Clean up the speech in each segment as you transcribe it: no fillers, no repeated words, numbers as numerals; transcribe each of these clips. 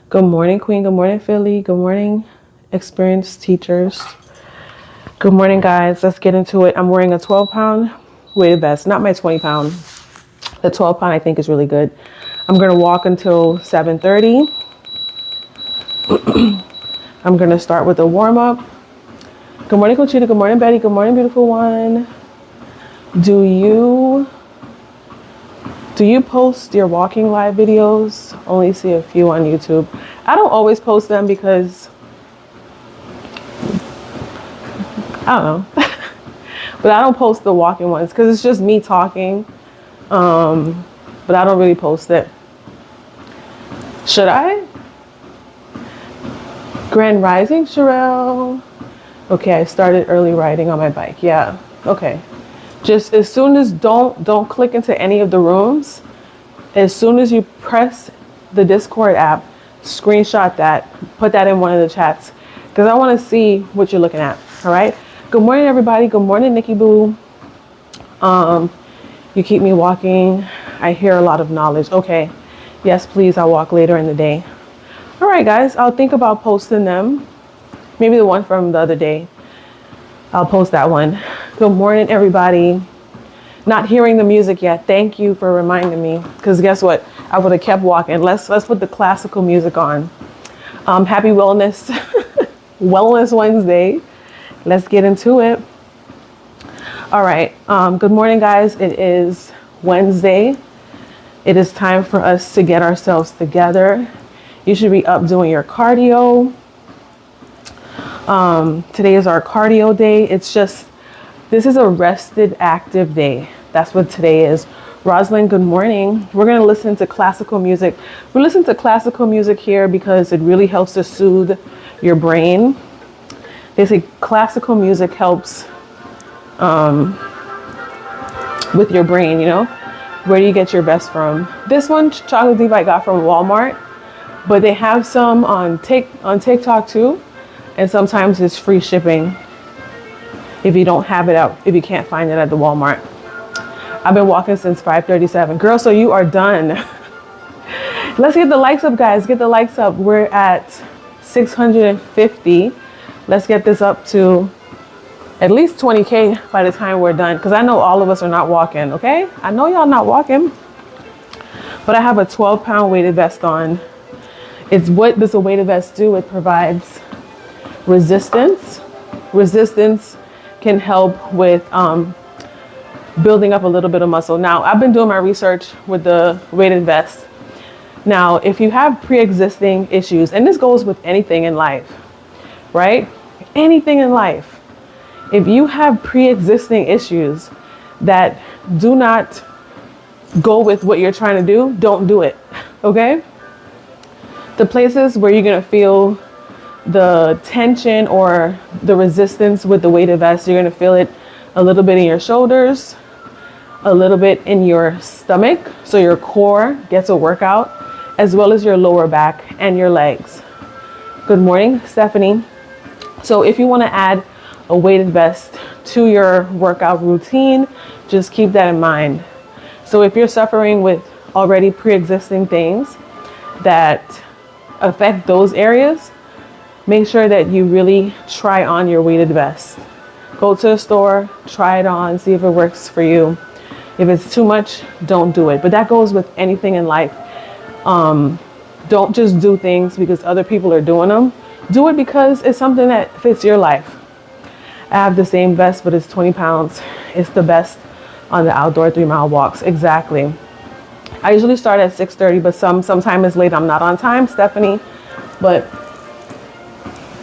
Good morning, Queen. Good morning, Philly. Good morning, experienced teachers. Good morning, guys. Let's get into it. I'm wearing a 12-pound weighted vest, not my 20-pound. The 12-pound I think is really good. I'm going to walk until 7:30. I'm going to start with a warm-up. Good morning, Conchita. Good morning, Betty. Good morning, beautiful one. Do you post your walking live videos? Only see a few on YouTube. I don't always post them because, I don't know. But I don't post the walking ones because it's just me talking. But I don't really post it. Should I? Grand Rising, Sherelle. Okay, I started early riding on my bike. Yeah, okay. Just as soon as don't click into any of the rooms. As soon as you press the Discord app, screenshot that, put that in one of the chats, because I want to see what you're looking at. All right. Good morning, everybody. Good morning, Nikki Boo. You keep me walking. I hear a lot of knowledge. Okay. Yes, please. I'll walk later in the day. All right, guys. I'll think about posting them. Maybe the one from the other day. I'll post that one. Good morning, everybody. Not hearing the music yet. Thank you for reminding me. Because guess what? I would have kept walking. Let's put the classical music on. Happy Wellness Wellness Wednesday. Let's get into it. All right. Good morning, guys. It is Wednesday. It is time for us to get ourselves together. You should be up doing your cardio. Today is our cardio day. This is a rested, active day. That's what today is. Rosalind, good morning. We're going to listen to classical music. We listen to classical music here because it really helps to soothe your brain. They say classical music helps with your brain, you know. Where do you get your best from? This one, Chocolate Diva, I got from Walmart. But they have some on TikTok too. And sometimes it's free shipping if you don't have it out, if you can't find it at the Walmart. I've been walking since 5:37. Girl, so you are done. Let's get the likes up, guys. Get the likes up. We're at 650. Let's get this up to at least 20K by the time we're done. Because I know all of us are not walking, okay? I know y'all not walking. But I have a 12-pound weighted vest on. What does a weighted vest do? It provides resistance. Resistance can help with building up a little bit of muscle. Now, I've been doing my research with the weighted vest. Now, if you have pre-existing issues, and this goes with anything in life, right? Anything in life. If you have pre-existing issues that do not go with what you're trying to do, don't do it, okay? The places where you're gonna feel the tension or the resistance with the weighted vest, you're going to feel it a little bit in your shoulders, a little bit in your stomach, so your core gets a workout, as well as your lower back and your legs. Good morning, Stephanie. So if you want to add a weighted vest to your workout routine, just keep that in mind. So if you're suffering with already pre-existing things that affect those areas, make sure that you really try on your weighted vest. Go to the store, try it on, see if it works for you. If it's too much, don't do it. But that goes with anything in life. Don't just do things because other people are doing them. Do it because it's something that fits your life. I have the same vest, but it's 20 pounds. It's the best on the outdoor 3-mile walks. Exactly. I usually start at 6:30, but sometime it's late. I'm not on time, Stephanie. But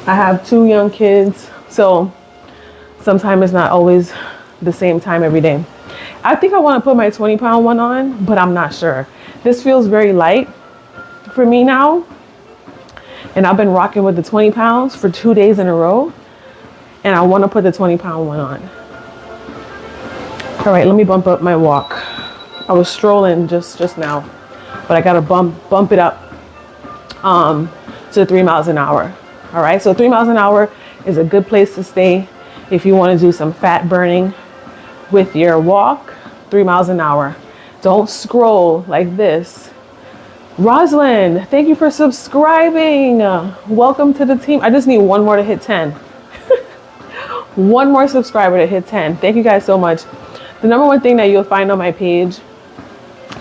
I have 2 young kids, so sometimes it's not always the same time every day. I think I want to put my 20-pound one on, but I'm not sure. This feels very light for me now. And I've been rocking with the 20 pounds for 2 days in a row. And I want to put the 20-pound one on. All right, let me bump up my walk. I was strolling just now, but I got to bump it up to 3 miles an hour. All right, so 3 miles an hour is a good place to stay if you want to do some fat burning with your walk. 3 miles an hour. Don't scroll like this Rosalind, thank you for subscribing. Welcome to the team. I just need one more to hit 10. One more subscriber to hit 10. Thank you guys so much. The number one thing that you'll find on my page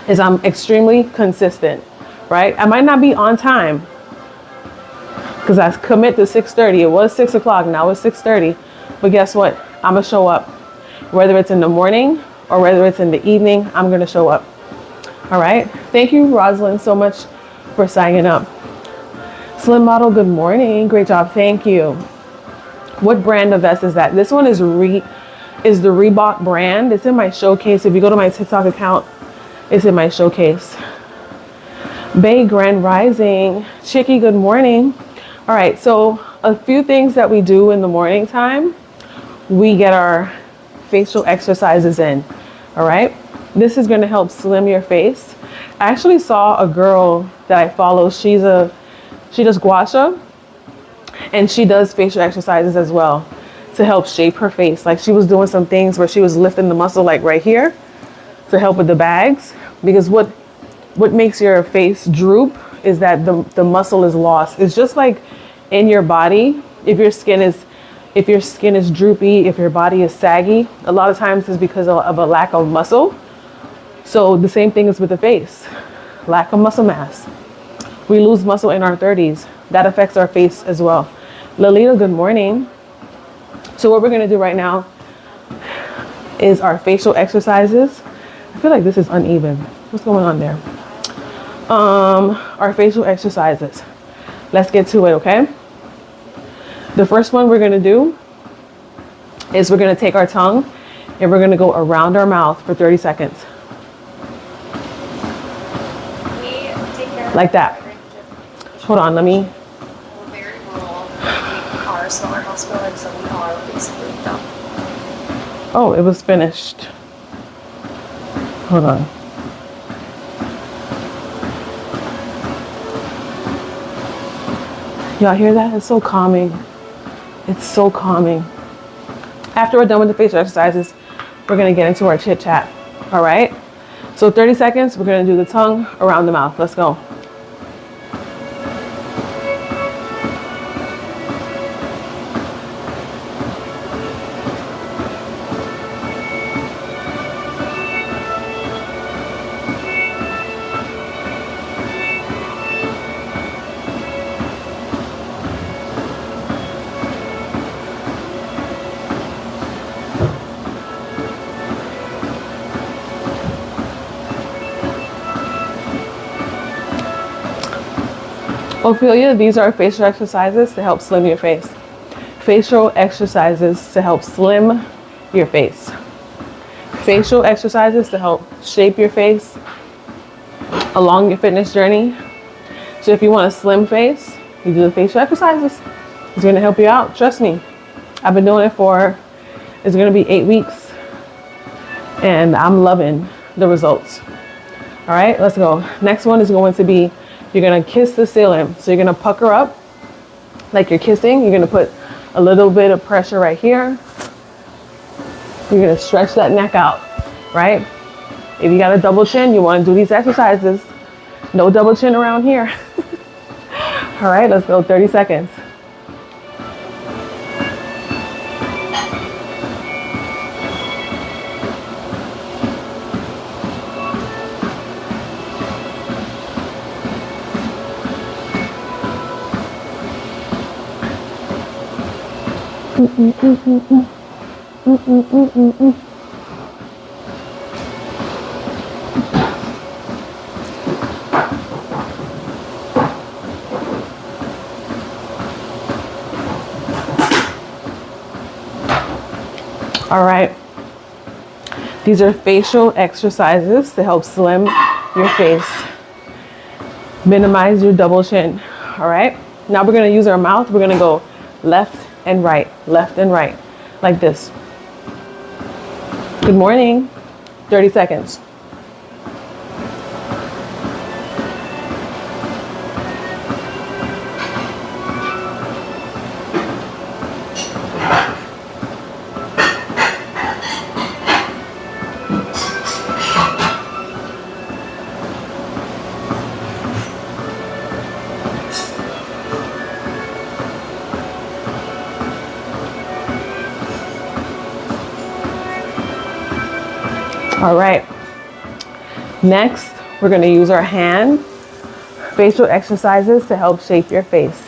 is I'm extremely consistent, right? I might not be on time because I commit to 6:30. It was 6 o'clock, now it's 6:30. But guess what? I'm gonna show up. Whether it's in the morning or whether it's in the evening, I'm gonna show up. All right. Thank you, Rosalind, so much for signing up. Slim Model, good morning. Great job. Thank you. What brand of vest is that? This one is the Reebok brand. It's in my showcase. If you go to my TikTok account, it's in my showcase. Bay Grand Rising. Chicky, good morning. All right. So a few things that we do in the morning time. We get our facial exercises in. All right. This is going to help slim your face. I actually saw a girl that I follow. She does gua sha, and she does facial exercises as well to help shape her face. Like she was doing some things where she was lifting the muscle like right here to help with the bags, because what makes your face droop is that the muscle is lost. It's just like in your body, if your skin is droopy, if your body is saggy, a lot of times it's because of a lack of muscle. So the same thing is with the face, lack of muscle mass. We lose muscle in our 30s. That affects our face as well. Lalita, good morning. So what we're gonna do right now is our facial exercises. I feel like this is uneven. What's going on there? Our facial exercises. Let's get to it, okay? The first one we're gonna do is we're gonna take our tongue and we're gonna go around our mouth for 30 seconds. Like that. Hold on, let me. We're very rural. We are a smaller hospital, and so we are basically done. Oh, it was finished. Hold on. Y'all hear that? It's so calming. It's so calming. After we're done with the facial exercises, we're gonna get into our chit chat. All right? So 30 seconds, we're gonna do the tongue around the mouth. Let's go. Ophelia, these are facial exercises to help slim your face. Facial exercises to help slim your face. Facial exercises to help shape your face along your fitness journey. So if you want a slim face, you do the facial exercises. It's going to help you out. Trust me. I've been doing it it's going to be 8 weeks. And I'm loving the results. All right, let's go. Next one is going to be, you're gonna kiss the ceiling. So you're gonna pucker up like you're kissing. You're gonna put a little bit of pressure right here. You're gonna stretch that neck out, right? If you got a double chin, you wanna do these exercises. No double chin around here. All right, let's go, 30 seconds. All right. These are facial exercises to help slim your face, minimize your double chin. All right. Now we're going to use our mouth. We're going to go left and right, like this. Good morning. 30 seconds. All right. Next, we're going to use our hand facial exercises to help shape your face.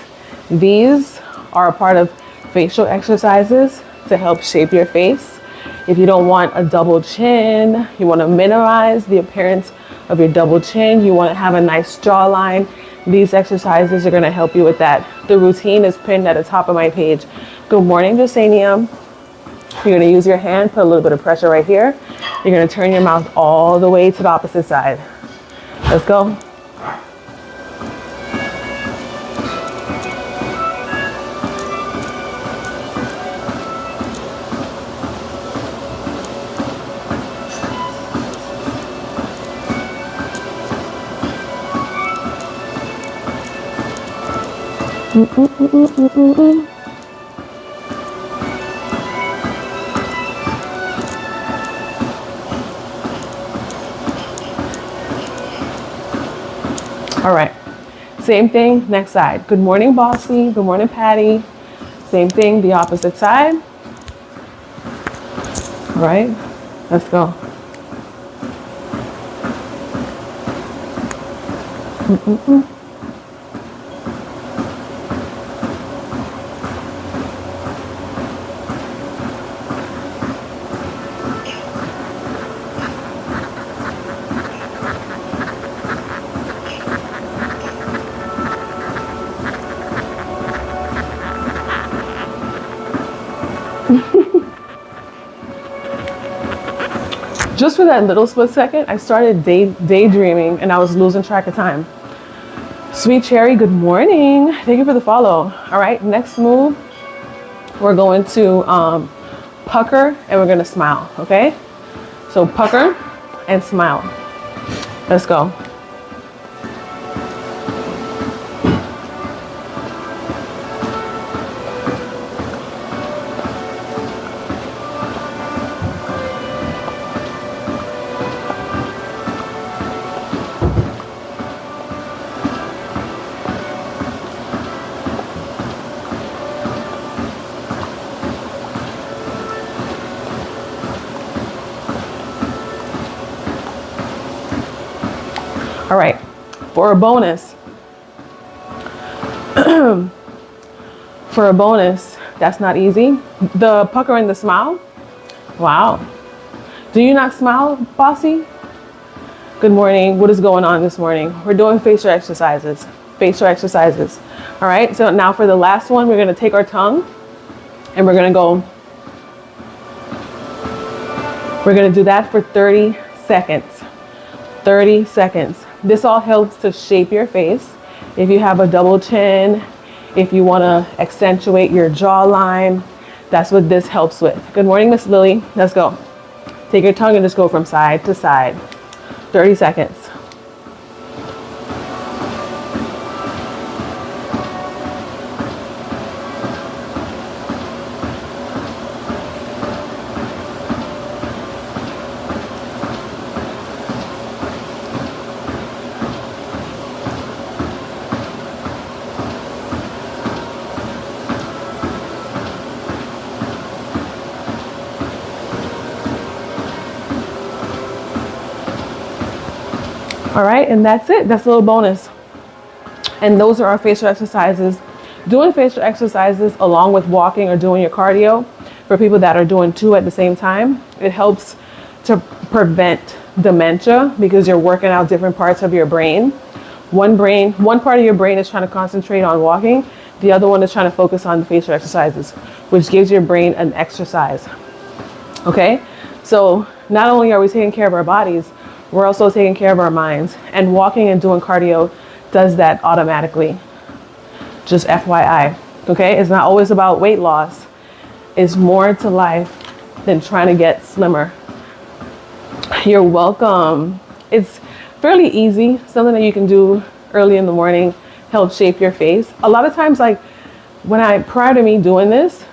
These are a part of facial exercises to help shape your face. If you don't want a double chin, you want to minimize the appearance of your double chin, you want to have a nice jawline, these exercises are going to help you with that. The routine is pinned at the top of my page. Good morning, Jasenia. You're going to use your hand, put a little bit of pressure right here. You're going to turn your mouth all the way to the opposite side. Let's go. All right, same thing, next side. Good morning, Bossy. Good morning, Patty. Same thing, the opposite side. All right, let's go. Just for that little split second, I started daydreaming and I was losing track of time. Sweet Cherry, good morning. Thank you for the follow. All right, next move, we're going to pucker and we're gonna smile, okay? So pucker and smile. Let's go. All right, for a bonus, that's not easy. The pucker and the smile. Wow. Do you not smile, Bossy? Good morning. What is going on this morning? We're doing facial exercises. All right, so now for the last one, we're gonna take our tongue and we're gonna do that for 30 seconds. 30 seconds. This all helps to shape your face. If you have a double chin, if you want to accentuate your jawline, that's what this helps with. Good morning, Miss Lily. Let's go. Take your tongue and just go from side to side. 30 seconds. All right, and that's it. That's a little bonus. And those are our facial exercises. Doing facial exercises along with walking or doing your cardio, for people that are doing two at the same time, it helps to prevent dementia because you're working out different parts of your brain. One part of your brain is trying to concentrate on walking. The other one is trying to focus on the facial exercises, which gives your brain an exercise. Okay? So not only are we taking care of our bodies, we're also taking care of our minds, and walking and doing cardio does that automatically. Just FYI, okay? It's not always about weight loss. It's more to life than trying to get slimmer. You're welcome. It's fairly easy, something that you can do early in the morning, help shape your face. A lot of times, like prior to me doing this,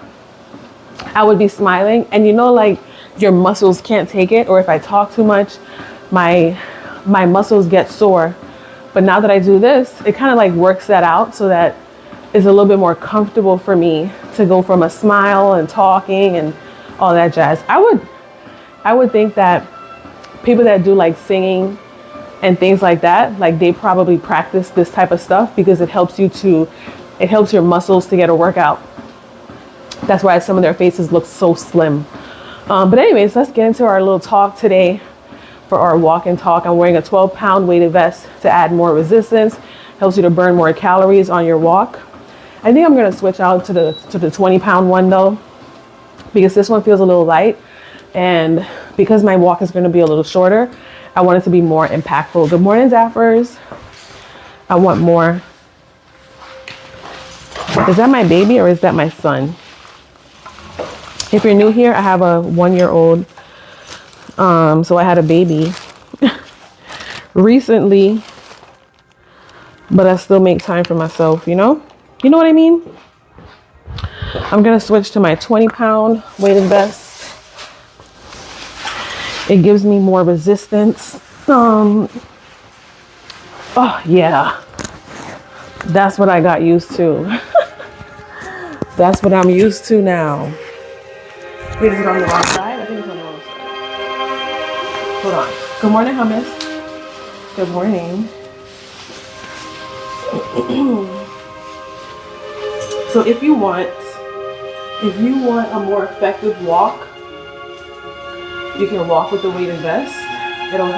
I would be smiling and like your muscles can't take it, or if I talk too much, my muscles get sore. But now that I do this, it kind of like works that out so that it's a little bit more comfortable for me to go from a smile and talking and all that jazz. I would think that people that do like singing and things like that, like they probably practice this type of stuff because it helps your muscles to get a workout. That's why some of their faces look so slim. But anyways, let's get into our little talk today for our walk and talk. I'm wearing a 12-pound weighted vest to add more resistance. Helps you to burn more calories on your walk. I think I'm gonna switch out to the 20-pound one though, because this one feels a little light, and because my walk is gonna be a little shorter, I want it to be more impactful. Good morning, Zaffers. I want more. Is that my baby or is that my son? If you're new here, I have a 1-year-old. So I had a baby recently, but I still make time for myself, you know? You know what I mean? I'm gonna switch to my 20-pound weighted vest. It gives me more resistance. Oh yeah, that's what I got used to. That's what I'm used to now. Wait, is it on the wrong side? I think it's on the wrong side. Hold on. Good morning, hummus. Good morning. So if you want a more effective walk, you can walk with the weighted vest. It'll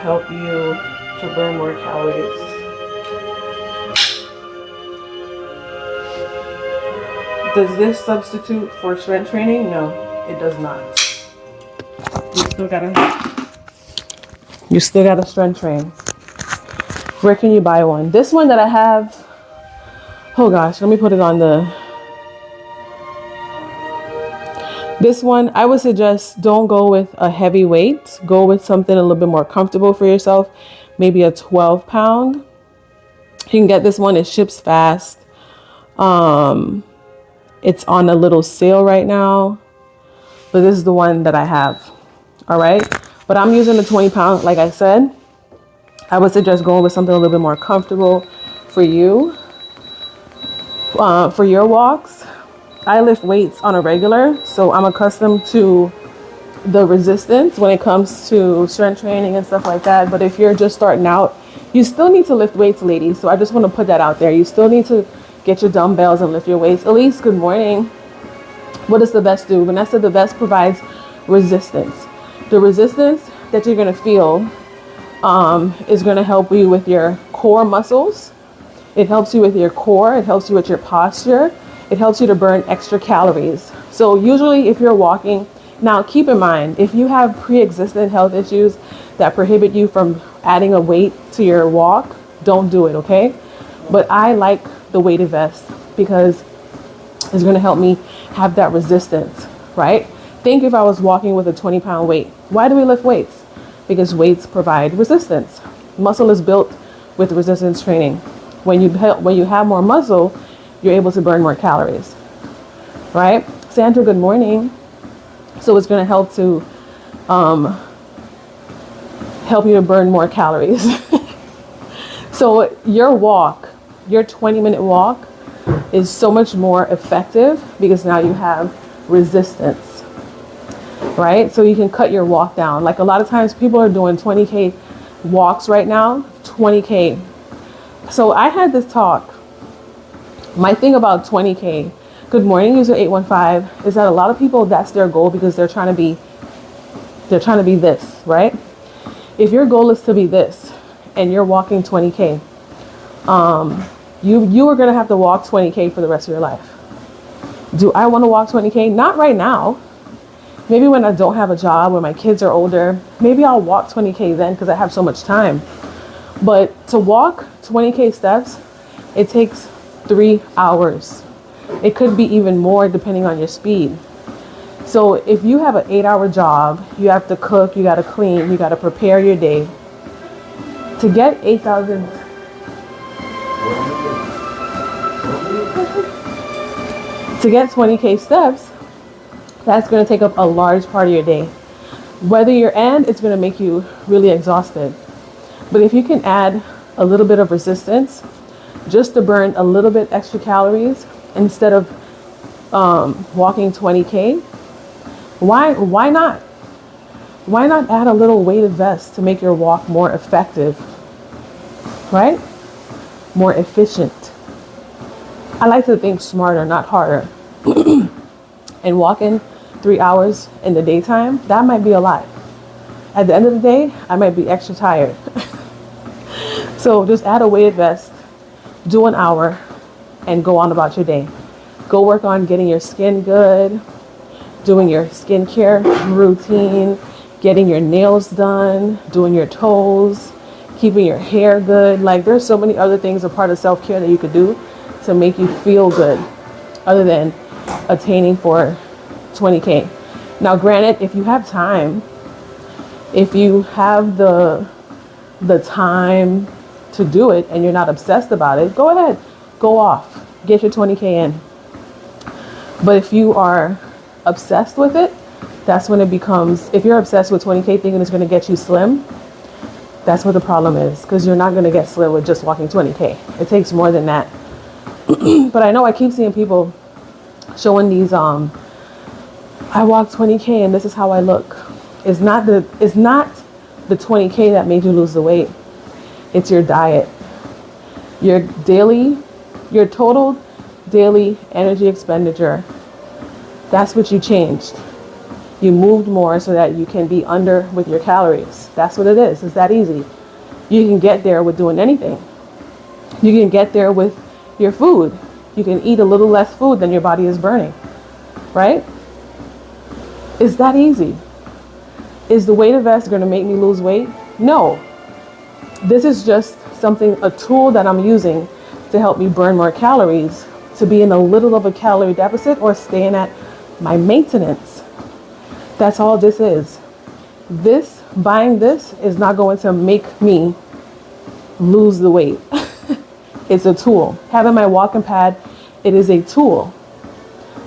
help you to burn more calories. Does this substitute for strength training? No, it does not. You still gotta strength train. Where can you buy one? This one that I have, oh gosh, let me put it on this one. I would suggest don't go with a heavy weight. Go with something a little bit more comfortable for yourself. Maybe a 12-pound. You can get this one, it ships fast. It's on a little sale right now, but this is the one that I have. All right, but I'm using the 20-pound. Like I said, I would suggest going with something a little bit more comfortable for you, for your walks. I lift weights on a regular, so I'm accustomed to the resistance when it comes to strength training and stuff like that. But if you're just starting out, you still need to lift weights, ladies. So I just want to put that out there. You still need to get your dumbbells and lift your weights. Elise, good morning. What does the vest do? Vanessa, the vest provides resistance. The resistance that you're going to feel is going to help you with your core muscles. It helps you with your core. It helps you with your posture. It helps you to burn extra calories. So usually if you're walking, now keep in mind, if you have pre-existing health issues that prohibit you from adding a weight to your walk, don't do it, okay? But I like the weighted vest because it's going to help me have that resistance, right? Think if I was walking with a 20-pound weight. Why do we lift weights? Because weights provide resistance. Muscle is built with resistance training. When you have more muscle, you're able to burn more calories, right? Sandra, good morning. So it's going to help you to burn more calories. So your walk, your 20-minute walk is so much more effective because now you have resistance, right? So you can cut your walk down. Like a lot of times people are doing 20K walks right now, 20K. So I had this talk. My thing about 20K, good morning, user 815, is that a lot of people, that's their goal because they're trying to be this, right? If your goal is to be this and you're walking 20K, you are going to have to walk 20K for the rest of your life. Do I want to walk 20K? Not right now. Maybe when I don't have a job, when my kids are older, maybe I'll walk 20K then because I have so much time. But to walk 20K steps, it takes 3 hours. It could be even more depending on your speed. So if you have an 8-hour job, you have to cook, you got to clean, you got to prepare your day. To get 8,000... To get 20K steps, that's going to take up a large part of your day. It's going to make you really exhausted. But if you can add a little bit of resistance, just to burn a little bit extra calories, instead of walking 20K, Why not? Why not add a little weighted vest to make your walk more effective, right? More efficient. I like to think smarter, not harder. And walking 3 hours in the daytime, that might be a lot. At the end of the day, I might be extra tired. So just add a weighted vest, do an hour, and go on about your day. Go work on getting your skin good, doing your skincare routine, getting your nails done, doing your toes, keeping your hair good. Like, there's so many other things, a part of self-care that you could do to make you feel good other than attaining for 20K. Now, granted, if you have time, if you have the time to do it and you're not obsessed about it, go ahead, go off, get your 20K in. But if you are obsessed with it, that's when it becomes, if you're obsessed with 20K thinking it's going to get you slim, that's what the problem is, because you're not going to get slim with just walking 20K. It takes more than that. But I know I keep seeing people showing these, I walked 20K and this is how I look. It's not the 20K that made you lose the weight. It's your diet. Your total daily energy expenditure. That's what you changed. You moved more so that you can be under with your calories. That's what it is. It's that easy. You can get there with doing anything. You can get there with your food. You can eat a little less food than your body is burning, right? It's that easy. Is the weighted vest going to make me lose weight? No. This is just a tool that I'm using to help me burn more calories, to be in a little of a calorie deficit or staying at my maintenance. That's all this is. Buying this is not going to make me lose the weight. It's a tool. Having my walking pad, it is a tool.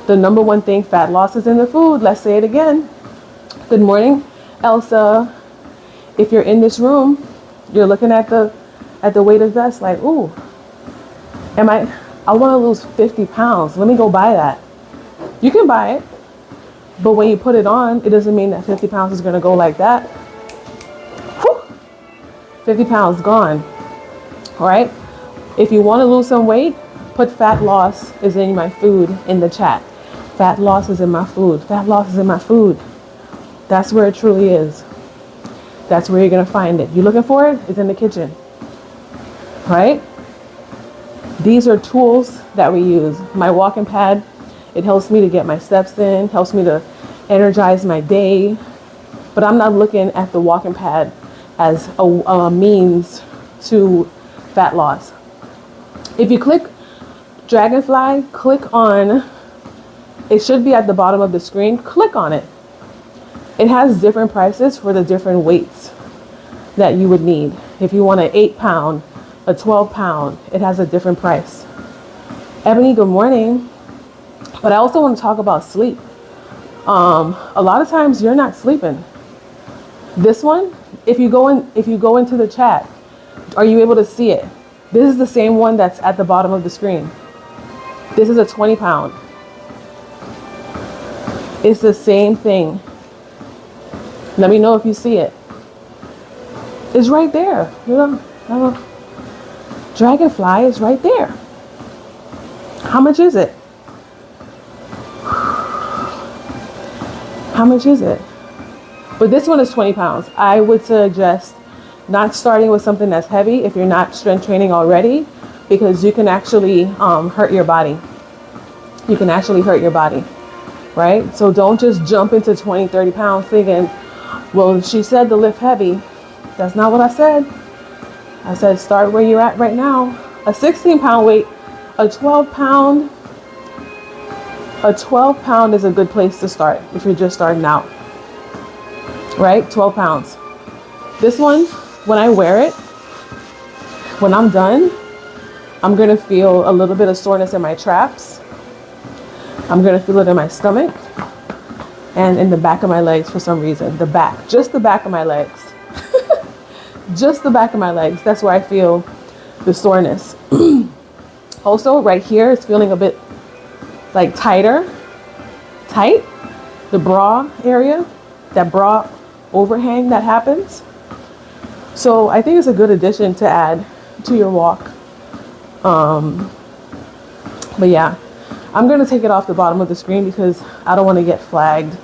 The number one thing, fat loss is in the food. Let's say it again. Good morning, Elsa. If you're in this room, you're looking at the weighted vest like, ooh, I want to lose 50 pounds. Let me go buy that. You can buy it, but when you put it on, it doesn't mean that 50 pounds is going to go like that. Whew, 50 pounds gone. All right. If you want to lose some weight, put fat loss is in my food in the chat. Fat loss is in my food. Fat loss is in my food. That's where it truly is. That's where you're going to find it. You're looking for it? It's in the kitchen. Right? These are tools that we use. My walking pad, it helps me to get my steps in, helps me to energize my day. But I'm not looking at the walking pad as a means to fat loss. If you click Dragonfly, click on, it should be at the bottom of the screen, click on it. It has different prices for the different weights that you would need. If you want an 8-pound, a 12-pound, it has a different price. Ebony, good morning. But I also want to talk about sleep. A lot of times you're not sleeping. This one, if you go into the chat, are you able to see it? This is the same one that's at the bottom of the screen. This is a 20-pound. It's the same thing. Let me know if you see it. It's right there. Dragonfly is right there. How much is it? How much is it? But this one is 20 pounds. I would suggest not starting with something that's heavy if you're not strength training already, because you can actually hurt your body. You can actually hurt your body, right? So don't just jump into 20, 30 pounds thinking, well, she said to lift heavy. That's not what I said. I said start where you're at right now. A 16-pound weight, a 12-pound is a good place to start if you're just starting out, right? 12 pounds. This one, when I wear it, when I'm done, I'm going to feel a little bit of soreness in my traps. I'm going to feel it in my stomach and in the back of my legs for some reason. Just the back of my legs. Just the back of my legs. That's where I feel the soreness. Also, right here is feeling a bit like tight. the bra area, that bra overhang that happens. So I think it's a good addition to add to your walk. But yeah, I'm going to take it off the bottom of the screen because I don't want to get flagged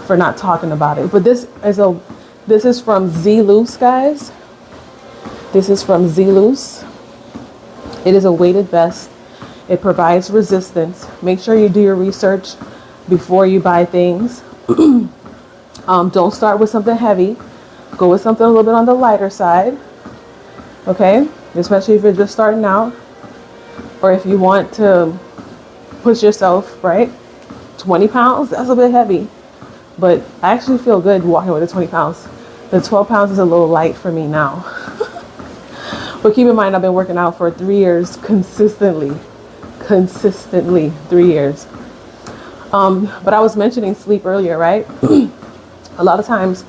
for not talking about it. But this is from Z Loose, guys. This is from Z Loose. It is a weighted vest. It provides resistance. Make sure you do your research before you buy things. Don't start with something heavy. Go with something a little bit on the lighter side. Okay? Especially if you're just starting out. Or if you want to push yourself, right? 20 pounds, that's a bit heavy. But I actually feel good walking with the 20 pounds. The 12 pounds is a little light for me now. But keep in mind, I've been working out for 3 years consistently. 3 years. But I was mentioning sleep earlier, right? A lot of times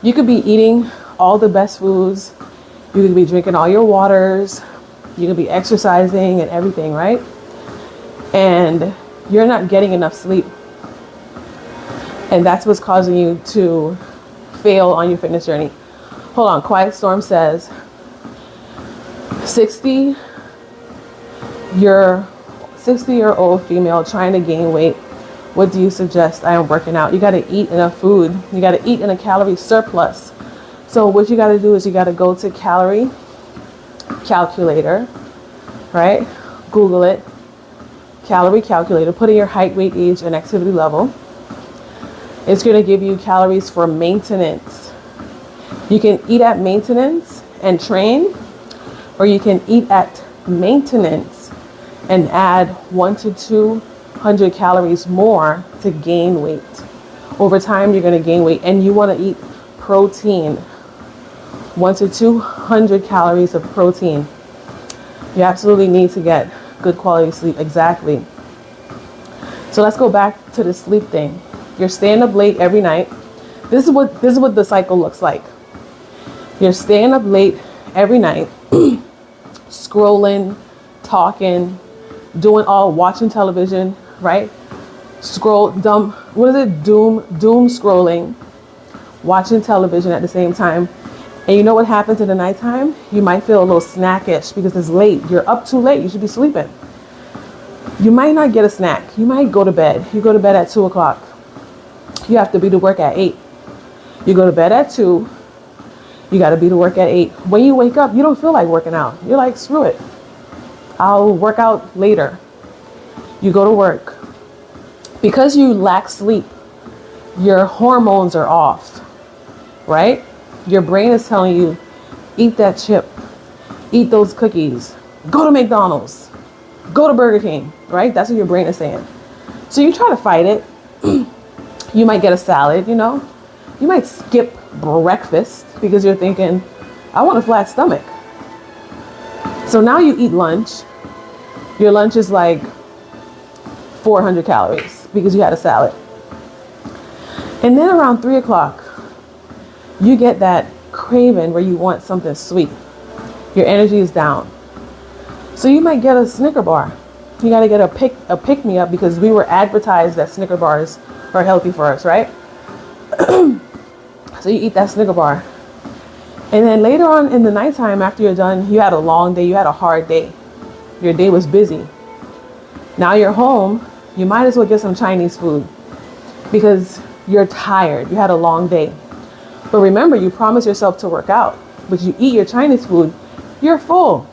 you could be eating all the best foods. You could be drinking all your waters. You could be exercising and everything, right? And you're not getting enough sleep. And that's what's causing you to fail on your fitness journey. Hold on, Quiet Storm says, 60-year-old female trying to gain weight. What do you suggest? I am working out. You got to eat enough food. You got to eat in a calorie surplus. So what you got to do is you got to go to calorie calculator, right? Google it. Calorie calculator. Put in your height, weight, age, and activity level. It's going to give you calories for maintenance. You can eat at maintenance and train, or you can eat at maintenance and add 100 to 200 calories more to gain weight. Over time, you're going to gain weight, and you want to eat protein. 100 to 200 calories of protein. You absolutely need to get good quality sleep. Exactly. So let's go back to the sleep thing. You're staying up late every night. This is what the cycle looks like. You're staying up late every night, scrolling, talking, watching television, right? Doom scrolling, watching television at the same time. And you know what happens in the nighttime? You might feel a little snackish because it's late. You're up too late. You should be sleeping. You might not get a snack. You might go to bed. You go to bed at 2 o'clock. You have to be to work at 8. You go to bed at 2. You got to be to work at 8. When you wake up, you don't feel like working out. You're like, screw it. I'll work out later. You go to work. Because you lack sleep, your hormones are off, right? Your brain is telling you, eat that chip, eat those cookies, go to McDonald's, go to Burger King, right? That's what your brain is saying. So you try to fight it. You might get a salad, you know. You might skip breakfast because you're thinking, I want a flat stomach. So now you eat lunch. Your lunch is like 400 calories because you had a salad. And then around 3 o'clock, you get that craving where you want something sweet. Your energy is down. So you might get a Snicker bar. You got to get a pick-me-up because we were advertised that Snicker bars are healthy for us, right? So you eat that Snicker bar. And then later on in the nighttime, after you're done, you had a long day, you had a hard day. Your day was busy. Now you're home, you might as well get some Chinese food because you're tired. You had a long day. But remember, you promised yourself to work out, but you eat your Chinese food, you're full.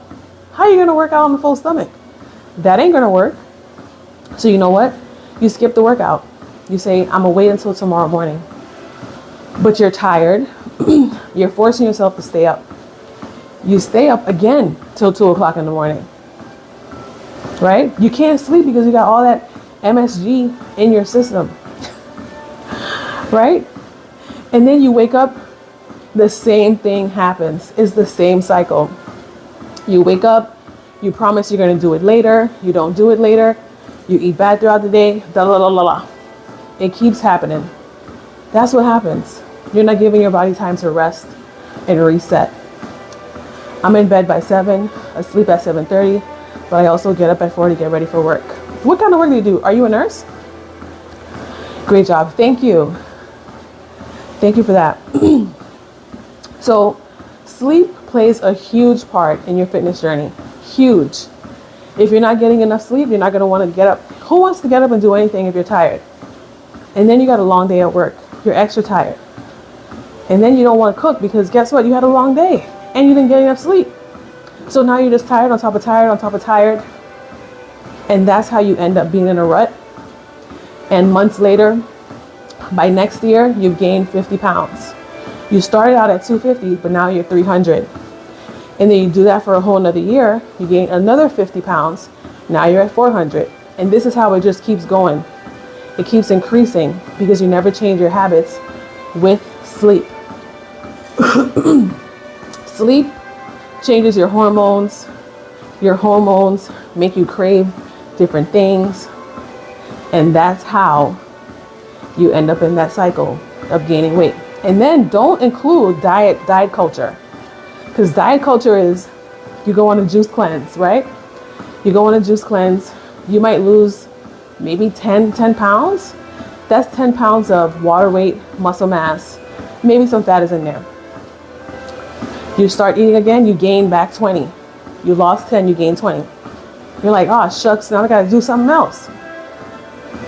How are you going to work out on a full stomach? That ain't going to work. So you know what? You skip the workout. You say, I'm going to wait until tomorrow morning. But you're tired. You're forcing yourself to stay up. You stay up again till 2 o'clock in the morning. Right? You can't sleep because you got all that MSG in your system. Right? And then you wake up, the same thing happens. It's the same cycle. You wake up, you promise you're going to do it later. You don't do it later. You eat bad throughout the day. It keeps happening. That's what happens. You're not giving your body time to rest and reset. I'm in bed by 7, asleep at 7:30, but I also get up at 4 to get ready for work. What kind of work do you do? Are you a nurse? Great job. Thank you. Thank you for that. So sleep plays a huge part in your fitness journey. Huge. If you're not getting enough sleep, you're not going to want to get up. Who wants to get up and do anything if you're tired? And then you got a long day at work. You're extra tired. And then you don't want to cook because guess what? You had a long day and you didn't get enough sleep. So now you're just tired on top of tired on top of tired. And that's how you end up being in a rut. And months later, by next year, you've gained 50 pounds. You started out at 250, but now you're 300. And then you do that for a whole another year, you gain another 50 pounds. Now you're at 400. And this is how it just keeps going. It keeps increasing because you never change your habits with sleep. Sleep changes your hormones. Your hormones make you crave different things. And that's how you end up in that cycle of gaining weight. And then don't include diet culture. Because diet culture is, you go on a juice cleanse, right? You go on a juice cleanse, you might lose maybe 10 pounds. That's 10 pounds of water weight, muscle mass. Maybe some fat is in there. You start eating again, you gain back 20. You lost 10, you gain 20. You're like, oh shucks, now I gotta do something else.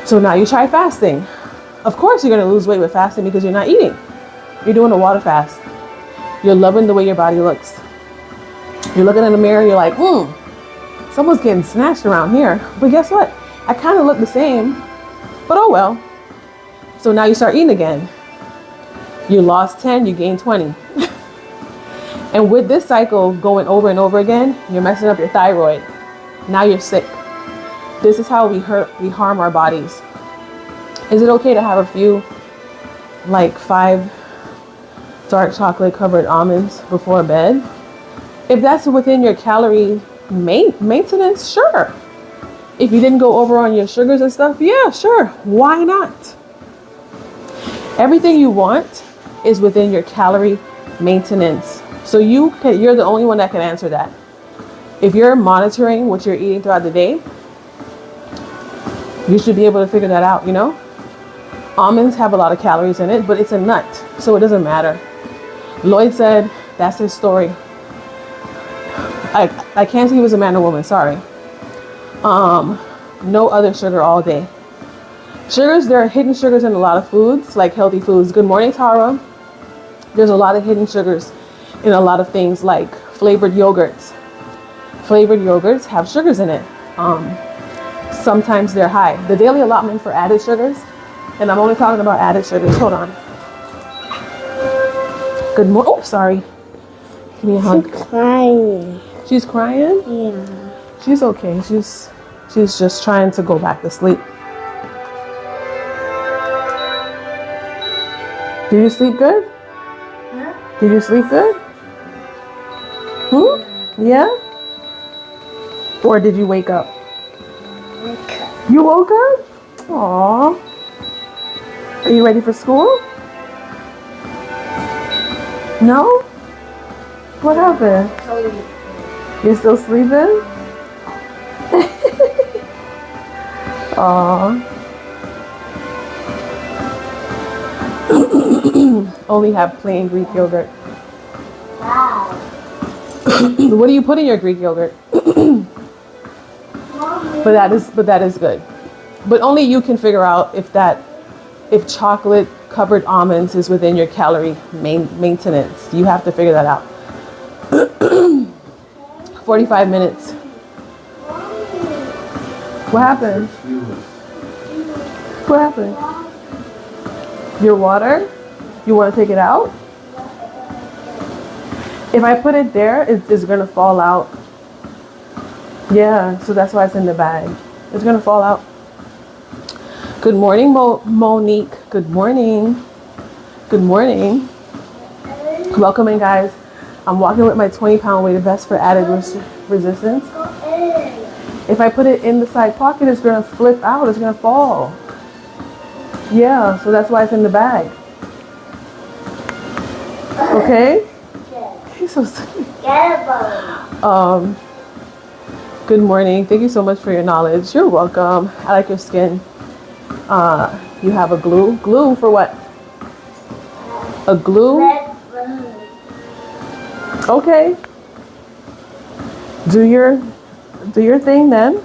So now you try fasting. Of course you're gonna lose weight with fasting because you're not eating. You're doing a water fast. You're loving the way your body looks. You're looking in the mirror, you're like, someone's getting snatched around here. But guess what? I kind of look the same, but oh well. So now you start eating again. You lost 10, you gained 20. And with this cycle going over and over again, you're messing up your thyroid. Now you're sick. This is how we harm our bodies. Is it okay to have a few, like 5 dark chocolate covered almonds before bed? If that's within your calorie maintenance, sure. If you didn't go over on your sugars and stuff, yeah, sure. Why not? Everything you want is within your calorie maintenance. So you're the only one that can answer that. If you're monitoring what you're eating throughout the day, you should be able to figure that out, you know? Almonds have a lot of calories in it, but it's a nut, so it doesn't matter. Lloyd said that's his story. I can't say he was a man or woman, sorry. No other sugar all day. Sugars, there are hidden sugars in a lot of foods, like healthy foods. Good morning, Tara. There's a lot of hidden sugars in a lot of things like flavored yogurts. Flavored yogurts have sugars in it. Sometimes they're high. The daily allotment for added sugars, and I'm only talking about added sugars. Hold on. Good morning. Oh, sorry. Give me a hug. She's crying. She's crying? Yeah. She's okay. She's just trying to go back to sleep. Did you sleep good? Huh? Did you sleep good? Yeah? Or did you wake up? Wake up. You woke up? Aww. Are you ready for school? No? What happened? You're still sleeping? Aww. Only have plain Greek yogurt. Wow. What do you put in your Greek yogurt? But that is good. But only you can figure out if chocolate covered almonds is within your calorie maintenance. You have to figure that out. 45 minutes. What happened? What happened? Your water? You want to take it out? If I put it there, it's going to fall out. Yeah, so that's why it's in the bag. It's going to fall out. Good morning, Monique. Good morning. Good morning. Welcome in, guys. I'm walking with my 20-pound weighted vest for added resistance. If I put it in the side pocket, it's going to flip out. It's going to fall. Yeah, so that's why it's in the bag. Okay? He's so silly. Good morning. Thank you so much for your knowledge. You're welcome. I like your skin. You have a glue. Glue for what? A glue? Red balloon. Okay. Do your thing then.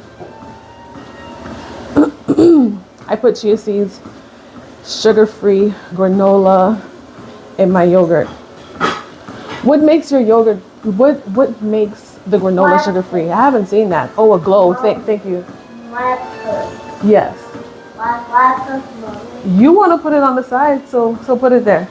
I put chia seeds, sugar-free granola in my yogurt. What makes your yogurt? What makes the granola sugar-free? I haven't seen that. Oh, a glow. Thank you. Water. Yes. Water. Mommy. You want to put it on the side, so put it there.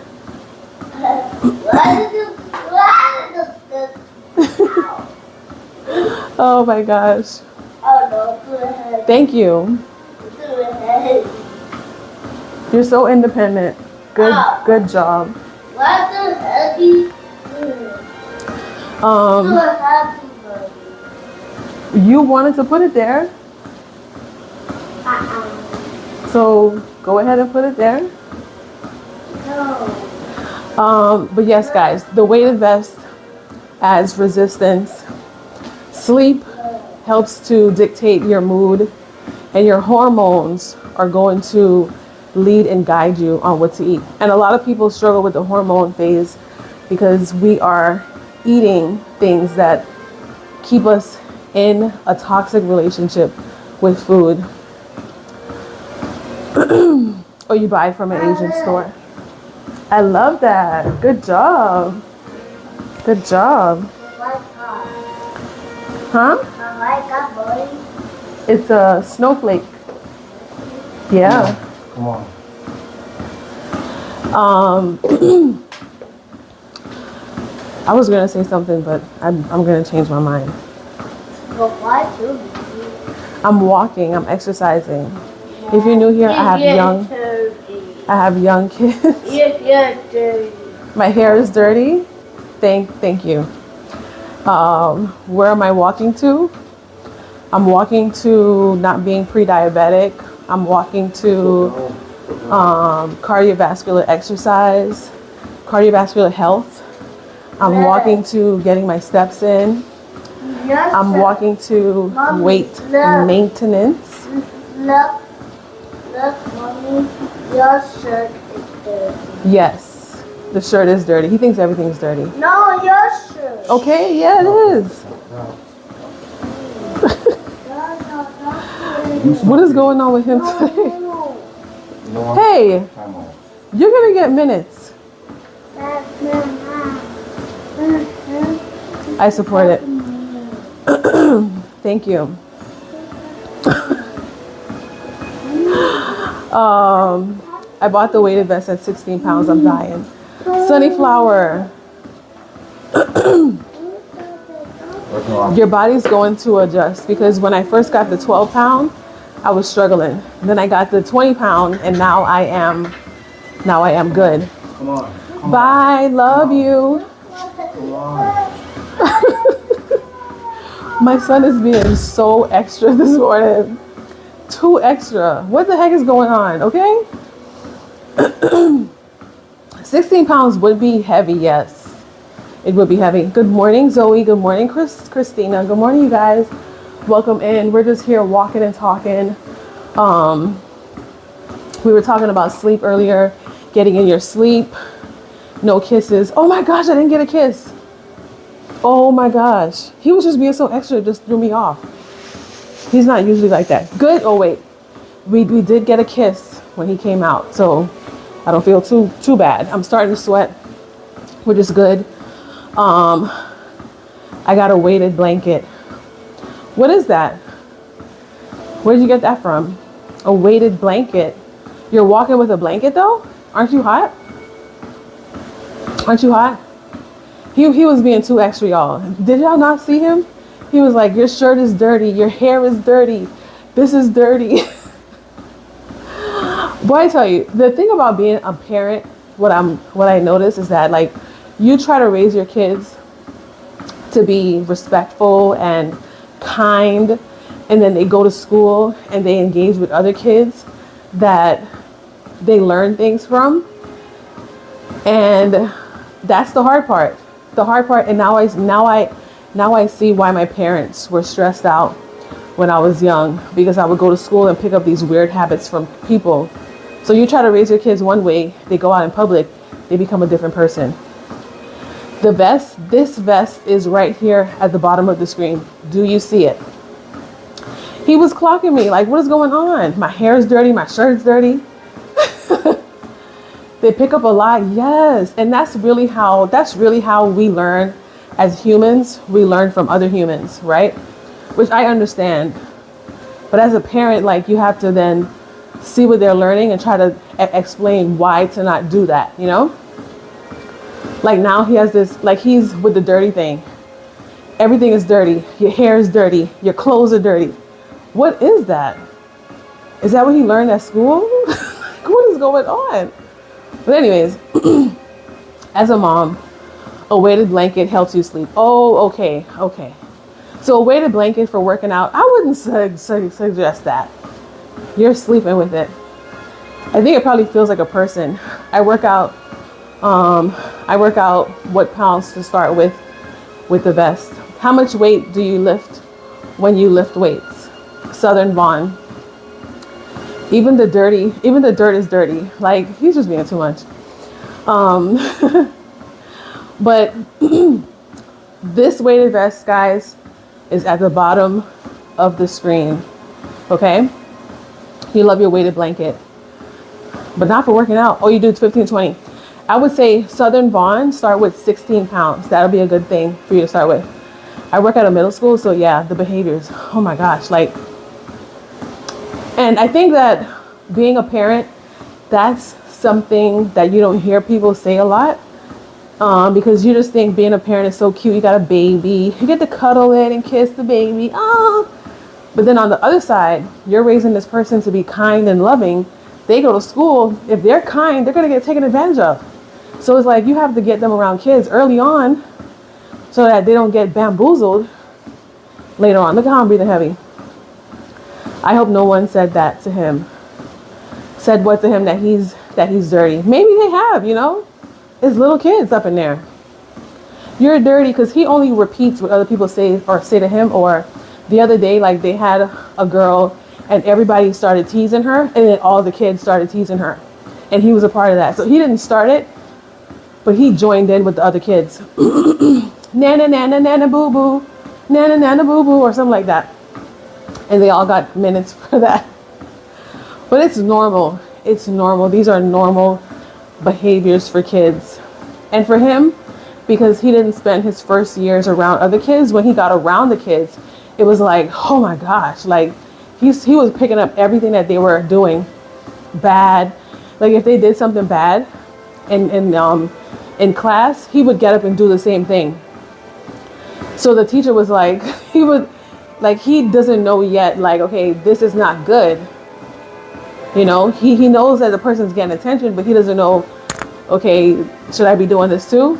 Oh my gosh. Oh no, put it heavy. Thank you. Put it heavy. You're so independent. Good job. What's the heavy? Um, Put it heavy, mommy. you wanted to put it there, so go ahead and put it there. No. But yes, guys, the weighted vest adds resistance. Sleep helps to dictate your mood, and your hormones are going to lead and guide you on what to eat. And a lot of people struggle with the hormone phase because we are eating things that keep us in a toxic relationship with food. Or you buy from an Asian store. I love that. Good job. Good job. Huh? It's a snowflake. Yeah. Come on. I was gonna say something, but I'm gonna change my mind. I'm walking. I'm exercising. If you're new here, I have young kids. My hair is dirty. Thank you. Where am I walking to? I'm walking to not being pre-diabetic. I'm walking to cardiovascular exercise, cardiovascular health. I'm walking to getting my steps in. I'm walking to weight maintenance. Look, Mommy, your shirt is dirty. Yes, the shirt is dirty. He thinks everything's dirty. No, your shirt. Okay, yeah, it is. What is going on with him today? Hey, you're gonna get minutes. I support it. Thank you. I bought the weighted vest at 16 pounds. I'm dying. Sunnyflower. Your body's going to adjust because when I first got the 12 pound, I was struggling. Then I got the 20 pound, and now I am good. Come on. Bye. Love you. Come on. My son is being so extra this morning. Too extra. What the heck is going on? Okay. 16 pounds would be heavy. Yes. It would be heavy. Good morning, Zoe. Good morning, Christina. Good morning, you guys. Welcome in. We're just here walking and talking. We were talking about sleep earlier, getting in your sleep, no kisses. Oh my gosh, I didn't get a kiss. Oh my gosh. He was just being so extra, it just threw me off. He's not usually like that. Good. Oh wait, we did get a kiss when he came out, so I don't feel too bad. I'm starting to sweat, which is good. I got a weighted blanket. What is that? Where did you get that from? A weighted blanket. You're walking with a blanket though? Aren't you hot? Aren't you hot? He was being too extra, y'all. Did y'all not see him? He was like, your shirt is dirty. Your hair is dirty. This is dirty. Boy, I tell you, the thing about being a parent, what I notice is that like you try to raise your kids to be respectful and kind, and then they go to school and they engage with other kids that they learn things from, and that's the hard part. And now I see why my parents were stressed out when I was young, because I would go to school and pick up these weird habits from people. So you try to raise your kids one way, they go out in public, they become a different person. The vest, this vest is right here at the bottom of the screen. Do you see it? He was clocking me like, what is going on? My hair is dirty, my shirt is dirty. They pick up a lot, yes. And that's really how we learn as humans. We learn from other humans, right? Which I understand. But as a parent, like, you have to then see what they're learning and try to explain why to not do that, you know? Like now he has this, like he's with the dirty thing. Everything is dirty. Your hair is dirty. Your clothes are dirty. What is that? Is that what he learned at school? What is going on? But anyways, as a mom, a weighted blanket helps you sleep. Oh, okay. So a weighted blanket for working out, I wouldn't suggest that. You're sleeping with it. I think it probably feels like a person. I work out what pounds to start with the vest. How much weight do you lift when you lift weights? Southern Vaughn. Even the dirt is dirty. Like, he's just being too much. But this weighted vest, guys, is at the bottom of the screen. Okay? You love your weighted blanket, but not for working out. Oh, you do 15, 20. I would say Southern Vaughn, start with 16 pounds. That'll be a good thing for you to start with. I work at a middle school, so yeah, the behaviors, oh my gosh, like, and I think that being a parent, that's something that you don't hear people say a lot, because you just think being a parent is so cute. You got a baby, you get to cuddle it and kiss the baby. Oh, but then on the other side, you're raising this person to be kind and loving. They go to school. If they're kind, they're going to get taken advantage of. So it's like you have to get them around kids early on so that they don't get bamboozled later on. Look how I'm breathing heavy. I hope no one said that to him. Said what to him, that he's dirty. Maybe they have, you know. It's little kids up in there. You're dirty, because he only repeats what other people say to him. Or the other day, like, they had a girl and everybody started teasing her, and then all the kids started teasing her, and he was a part of that. So he didn't start it, but he joined in with the other kids. Nana, nana, nana, boo boo, nana, nana, boo boo, or something like that. And they all got minutes for that. But it's normal. It's normal. These are normal behaviors for kids. And for him, because he didn't spend his first years around other kids, when he got around the kids, it was like, oh my gosh, like, he was picking up everything that they were doing bad. Like, if they did something bad in class, he would get up and do the same thing. So the teacher was like, he doesn't know yet, like, okay, this is not good. You know, he knows that the person's getting attention, but he doesn't know, okay, should I be doing this too?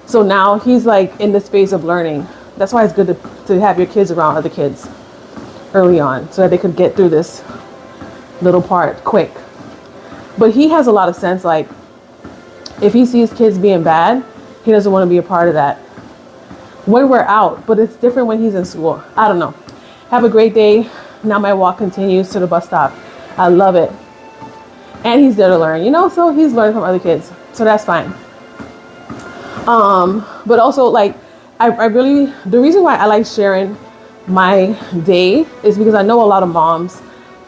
So now he's like in the space of learning. That's why it's good to have your kids around other kids early on, so that they could get through this little part quick. But he has a lot of sense. Like, if he sees kids being bad, he doesn't want to be a part of that when we're out. But it's different when he's in school. I don't know. Have a great day. Now my walk continues to the bus stop. I love it. And he's there to learn, you know, so he's learning from other kids, so that's fine. But also, like, I really, the reason why I like sharing my day is because I know a lot of moms,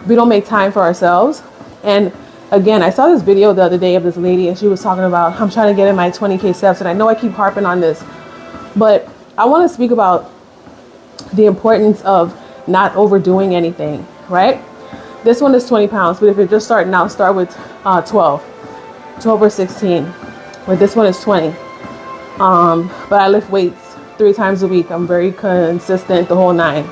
we don't make time for ourselves. And again, I saw this video the other day of this lady, and she was talking about, I'm trying to get in my 20K steps. And I know I keep harping on this, but I want to speak about the importance of not overdoing anything, right? This one is 20 pounds, but if you're just starting out, start with 12 or 16. But this one is 20. But I lift weights 3 times a week. I'm very consistent, the whole 9.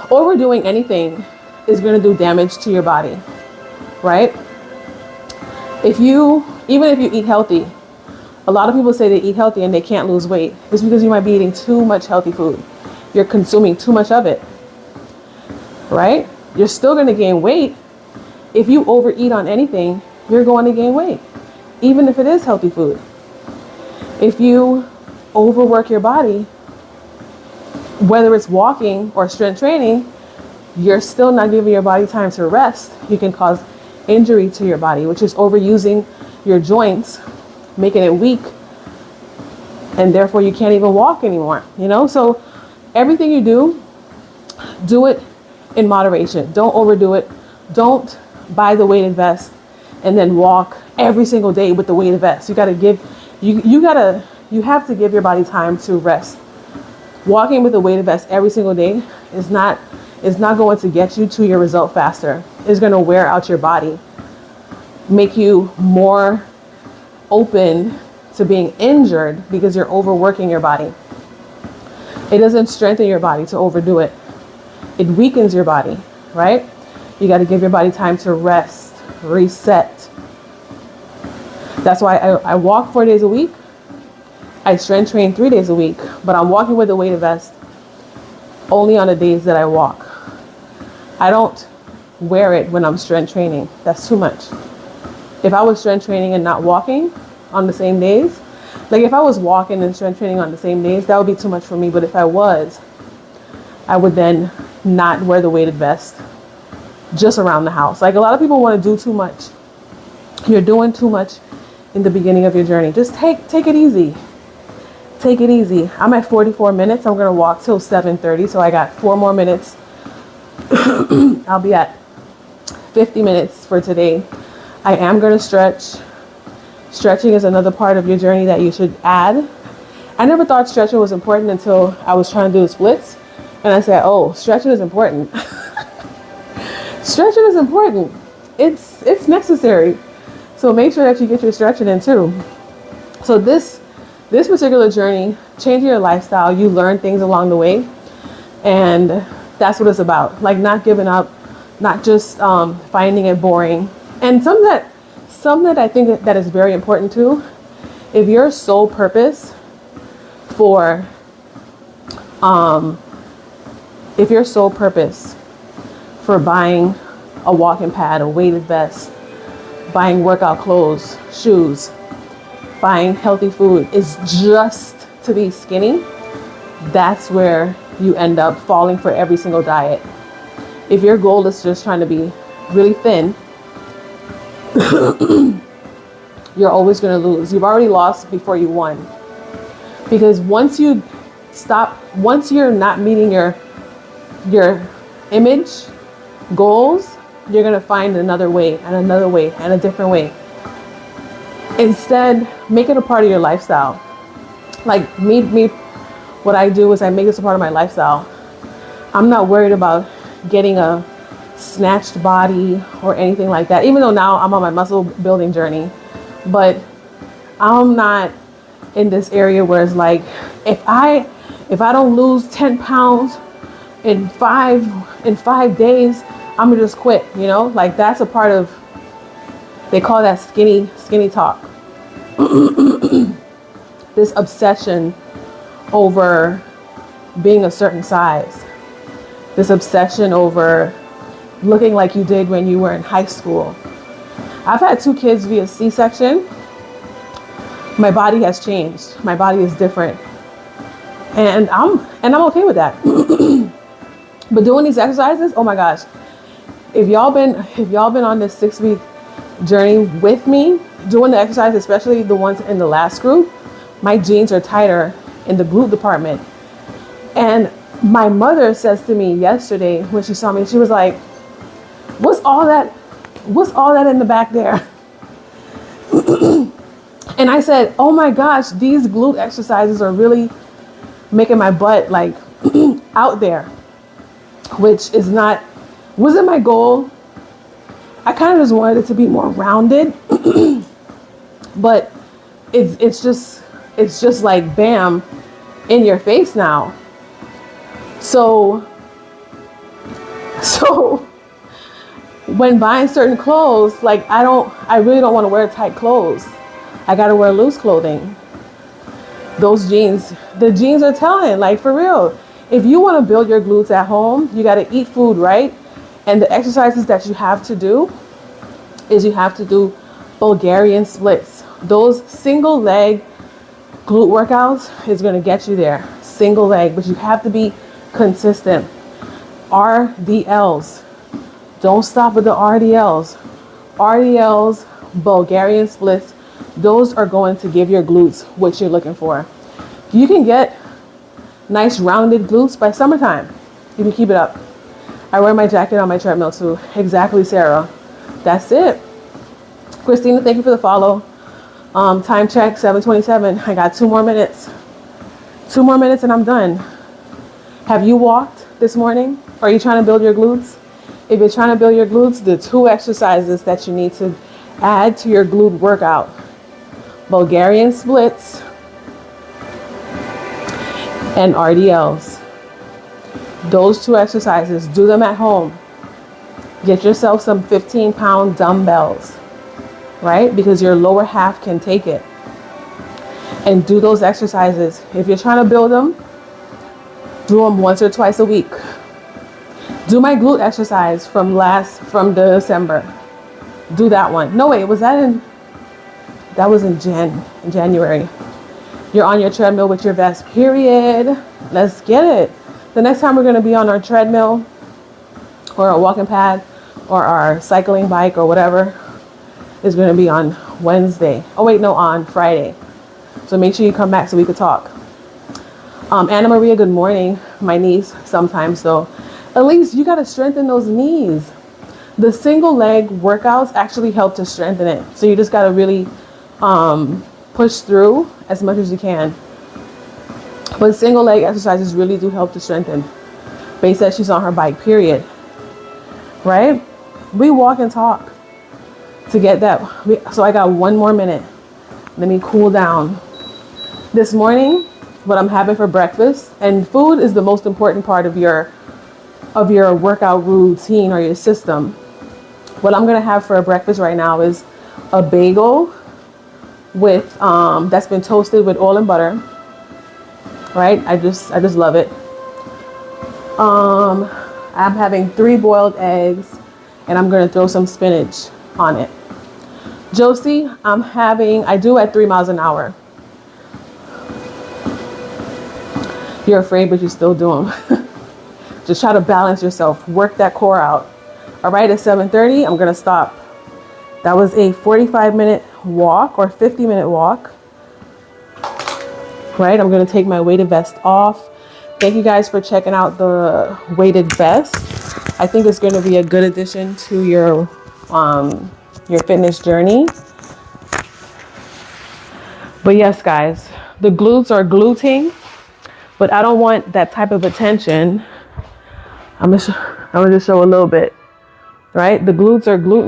Overdoing anything is going to do damage to your body, right? Even if you eat healthy, a lot of people say they eat healthy and they can't lose weight. It's because you might be eating too much healthy food. You're consuming too much of it, right? You're still going to gain weight. If you overeat on anything, you're going to gain weight, even if it is healthy food. If you overwork your body, whether it's walking or strength training, you're still not giving your body time to rest. You can cause injury to your body, which is overusing your joints, making it weak, and therefore you can't even walk anymore, So everything you do it in moderation. Don't overdo it. Don't buy the weighted vest and then walk every single day with the weighted vest. You have to give your body time to rest. Walking with a weighted vest every single day is not going to get you to your result faster. It's going to wear out your body, make you more open to being injured because you're overworking your body. It doesn't strengthen your body to overdo it. It weakens your body, right? You got to give your body time to rest, reset. That's why I walk 4 days a week. I strength train 3 days a week, but I'm walking with a weighted vest only on the days that I walk. I don't wear it when I'm strength training. That's too much. If I was strength training and not walking on the same days, like if I was walking and strength training on the same days, that would be too much for me. But if I would then not wear the weighted vest just around the house. Like a lot of people want to do too much. You're doing too much in the beginning of your journey. Just take it easy. Take it easy. I'm at 44 minutes. I'm going to walk till 7:30. So I got 4 more minutes. I'll be at 50 minutes for today. I am going to stretch. Stretching is another part of your journey that you should add. I never thought stretching was important until I was trying to do the splits. And I said, oh, stretching is important. Stretching is important. It's necessary. So make sure that you get your stretching in too. So this particular journey, changing your lifestyle, you learn things along the way. And that's what it's about. Like not giving up, not just finding it boring. And something that I think that is very important too, if your sole purpose for buying a walking pad, a weighted vest, buying workout clothes, shoes, buying healthy food is just to be skinny, that's where you end up falling for every single diet. If your goal is just trying to be really thin, you're always going to lose. You've already lost before you won. Because once you're not meeting your image goals, you're going to find another way and another way and a different way. Instead, make it a part of your lifestyle. Like me, what I do is I make this a part of my lifestyle. I'm not worried about getting a snatched body or anything like that, even though now I'm on my muscle building journey. But I'm not in this area where it's like, if I don't lose 10 pounds in five days, I'm gonna just quit, like that's a part of, they call that skinny talk. This obsession over being a certain size, this obsession over looking like you did when you were in high school. I've had 2 kids via C-section. My body has changed. My body is different. And I'm okay with that. But doing these exercises, oh my gosh. If y'all been on this 6-week journey with me, doing the exercise, especially the ones in the last group, my jeans are tighter in the glute department. And my mother says to me yesterday when she saw me, she was like, what's all that in the back there? And I said, oh my gosh, these glute exercises are really making my butt like out there, which wasn't my goal. I kind of just wanted it to be more rounded, but it's just like bam in your face now. So when buying certain clothes, like I really don't want to wear tight clothes. I got to wear loose clothing. The jeans are telling, like for real. If you want to build your glutes at home, you got to eat food, right? And the exercises that you have to do is you have to do Bulgarian splits. Those single leg glute workouts is going to get you there. Single leg, but you have to be consistent. RDLs. Don't stop with the RDLs. RDLs, Bulgarian splits, those are going to give your glutes what you're looking for. You can get nice rounded glutes by summertime if you keep it up. I wear my jacket on my treadmill too. Exactly, Sarah. That's it. Christina, thank you for the follow. Time check, 7:27. I got 2 more minutes. 2 more minutes and I'm done. Have you walked this morning? Are you trying to build your glutes? If you're trying to build your glutes, the 2 exercises that you need to add to your glute workout: Bulgarian splits and RDLs. Those 2 exercises, do them at home. Get yourself some 15-pound dumbbells, right? Because your lower half can take it. And do those exercises. If you're trying to build them, do them once or twice a week. Do my glute exercise from December. Do that one. No, wait, that was in January. You're on your treadmill with your vest, period. Let's get it. The next time we're going to be on our treadmill or our walking pad or our cycling bike or whatever is going to be on Wednesday. Oh, wait, no, on Friday. So make sure you come back so we could talk. Anna Maria, good morning. My knees sometimes, though. At least you got to strengthen those knees. The single leg workouts actually help to strengthen it. So you just got to really push through as much as you can. But single leg exercises really do help to strengthen. Faye says she's on her bike, period. Right? We walk and talk to get that. So I got 1 more minute. Let me cool down. This morning, what I'm having for breakfast, and food is the most important part of your workout routine or your system. What I'm gonna have for breakfast right now is a bagel with that's been toasted with oil and butter. Right? I just love it. I'm having 3 boiled eggs, and I'm gonna throw some spinach on it. Josie, I do at 3 miles an hour. You're afraid, but you still do them. Just try to balance yourself. Work that core out. All right, at 7:30, I'm going to stop. That was a 45-minute walk or 50-minute walk. Right, I'm going to take my weighted vest off. Thank you guys for checking out the weighted vest. I think it's going to be a good addition to your fitness journey. But yes, guys, the glutes are gluting, but I don't want that type of attention. I'm gonna just show a little bit, right? The glutes are gluten.